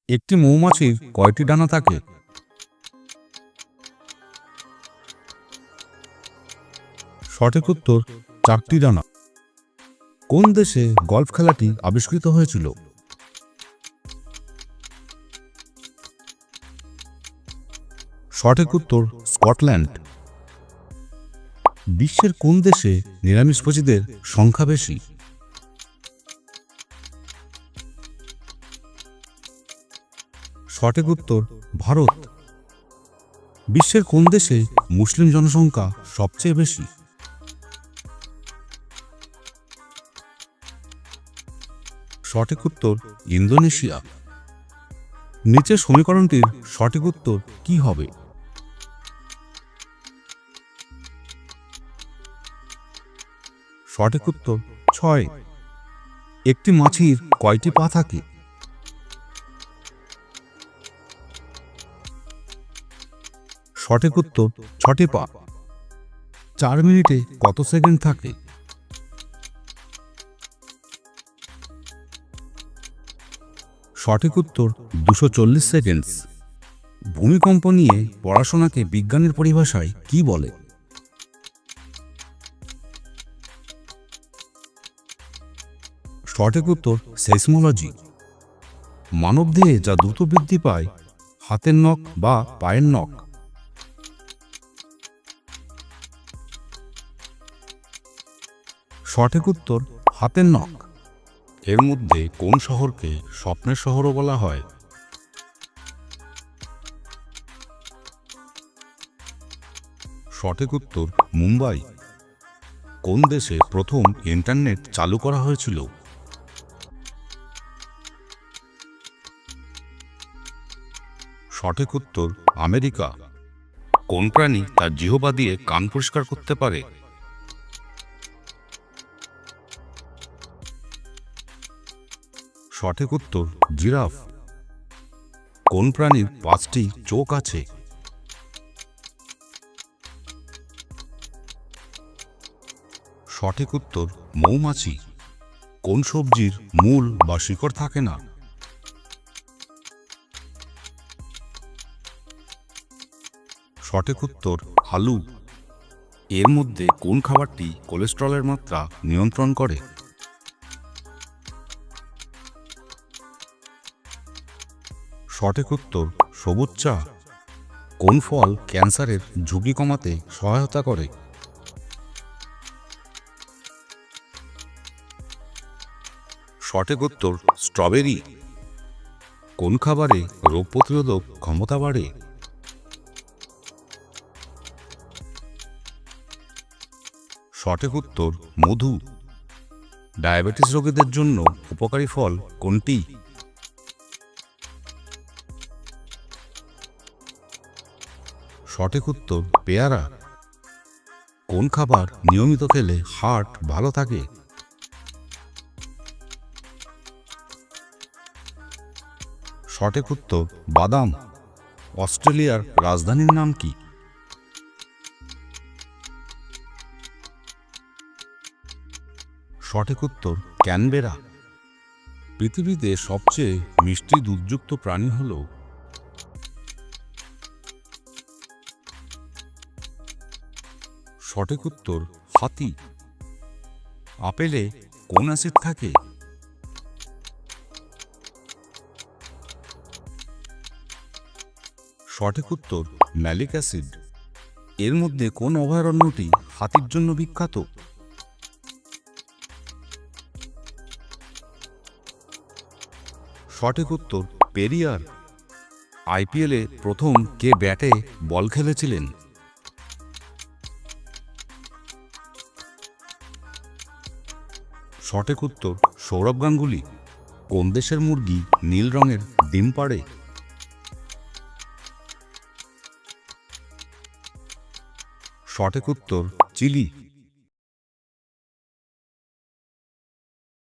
একটি মৌমাছির কয়টি ডানা থাকে? সঠিক উত্তর 4টি ডানা। কোন দেশে গলফ খেলাটি আবিষ্কৃত হয়েছিল? সঠিক উত্তর স্কটল্যান্ড। বিশ্বের কোন দেশে নিরামিষভোজীদের সংখ্যা বেশি? সঠিক উত্তর ভারত। বিশ্বের কোন দেশে মুসলিম জনসংখ্যা সবচেয়ে বেশি? সঠিক উত্তর ইন্দোনেশিয়া। নিচের সমীকরণটির সঠিক উত্তর কি হবে? সঠিক উত্তর 6। একটি মাছির কয়টি পা থাকে? সঠিক উত্তর 6টি পা। 4 মিনিটে কত সেকেন্ড থাকে? সঠিক উত্তর 240 সেকেন্ড। ভূমিকম্প নিয়ে পড়াশোনাকে বিজ্ঞানের পরিভাষায় কি বলে? সঠিক উত্তর সেইসমোলজি। মানবদেহে যা দ্রুত বৃদ্ধি পায়, হাতের নখ বা পায়ের নখ? সঠিক উত্তর হাতের নখ। এর মধ্যে কোন শহরকে স্বপ্নের শহরও বলা হয়? সঠিক উত্তর মুম্বাই। কোন দেশে প্রথম ইন্টারনেট চালু করা হয়েছিল? সঠিক উত্তর আমেরিকা। কোন প্রাণী তার জিহ্বা দিয়ে কান পরিষ্কার করতে পারে? সঠিক উত্তর জিরাফ। কোন প্রাণীর 5টি চোখ আছে? সঠিক উত্তর মৌমাছি। কোন সবজির মূল বা শিকড় থাকে না? সঠিক উত্তর আলু। এর মধ্যে কোন খাবারটি কোলেস্টেরলের মাত্রা নিয়ন্ত্রণ করে? সঠিক উত্তর সবুজ চা। কোন ফল ক্যান্সারের ঝুঁকি কমাতে সহায়তা করে? সঠিক উত্তর স্ট্রবেরি। কোন খাবারে রোগ প্রতিরোধক ক্ষমতা বাড়ে? সঠিক উত্তর মধু। ডায়াবেটিস রোগীদের জন্য উপকারী ফল কোনটি? সঠিক উত্তর পেয়ারা। কোন খাবার নিয়মিত খেলে হার্ট ভালো থাকে? সঠিক উত্তর বাদাম। অস্ট্রেলিয়ার রাজধানীর নাম কি? সঠিক উত্তর ক্যানবেরা। পৃথিবীতে সবচেয়ে মিষ্টি দুধযুক্ত প্রাণী হল? সঠিক উত্তর হাতি। আপেলে কোন অ্যাসিড থাকে? সঠিক উত্তর ম্যালিক অ্যাসিড। এর মধ্যে কোন অভয়ারণ্যটি হাতির জন্য বিখ্যাত? সঠিক উত্তর পেরিয়ার। আইপিএলে প্রথম কে ব্যাটে বল খেলেছিলেন? সঠিক উত্তর সৌরভ গাঙ্গুলি। কোন দেশের মুরগি নীল রঙের ডিম পাড়ে? সঠিক উত্তর চিলি।